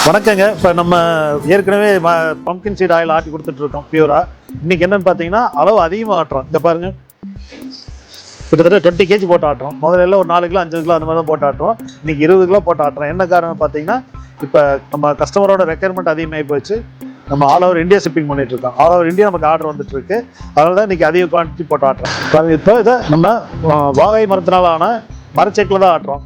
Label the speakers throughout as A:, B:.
A: வணக்கங்க. இப்போ நம்ம ஏற்கனவே பம்ப்கின் சீட் ஆயில் ஆட்டி கொடுத்துட்ருக்கோம் பியூரா. இன்றைக்கி என்னென்னு பார்த்தீங்கன்னா அளவு அதிகமாக ஆட்டுறோம். இந்த பாருங்கள், கிட்டத்தட்ட 20 kg போட்டு ஆட்டுறோம். முதல்ல ஒரு 4 கிலோ 5 கிலோ அந்த மாதிரி தான் போட்டு ஆட்டுறோம். இன்றைக்கி 20 கிலோ போட்டு ஆட்டுறோம். என்ன காரணம் பார்த்தீங்கன்னா, இப்போ நம்ம கஸ்டமரோட ரெக்யர்மெண்ட் அதிகமாகி போச்சு. நம்ம ஆல் ஓவர் இந்தியா ஷிப்பிங் பண்ணிகிட்ருக்கோம். ஆல் ஓவர் இந்தியா நமக்கு ஆர்டர் வந்துட்டுருக்கு. அதனால தான் இன்றைக்கி அதிக குவான்டிட்டி போட்டு ஆட்டுறோம். இப்போ இதை நம்ம வாகை மரத்தினால ஆன மரச்செக்கில் தான் ஆட்டுறோம்.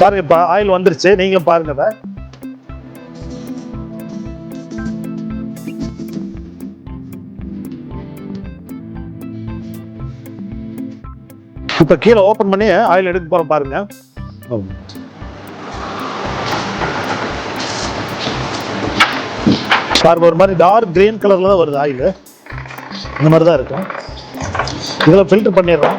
A: பாருங்க, இப்போ ஆயில் வந்துருச்சு. நீங்க பாருங்க. அதை இப்போ கீழே ஓப்பன் பண்ணி ஆயில் எடுக்க போறோம். பாருங்க, பாருங்க, ஒரு மாதிரி டார்க் கிரீன் கலர்ல தான் வருது ஆயில். இந்த மாதிரி தான் இருக்கும். இதில் ஃபில்டர் பண்ணிடுறோம்.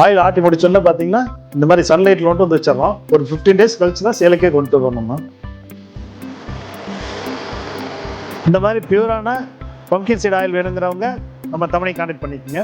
A: ஆயில் ஆட்டி முடிச்சோன்னா பார்த்தீங்கன்னா இந்த மாதிரி சன்லைட்டில் கொண்டு வந்து வச்சிடறோம். ஒரு 15 days கழிச்சு தான் சேலைக்கே கொண்டு வரோம். நம்ம இந்த மாதிரி பியூரான பம்ப்கின் சீட் ஆயில் வேணுங்கிறவங்க நம்ம தமிழை கான்டாக்ட் பண்ணிக்கோங்க.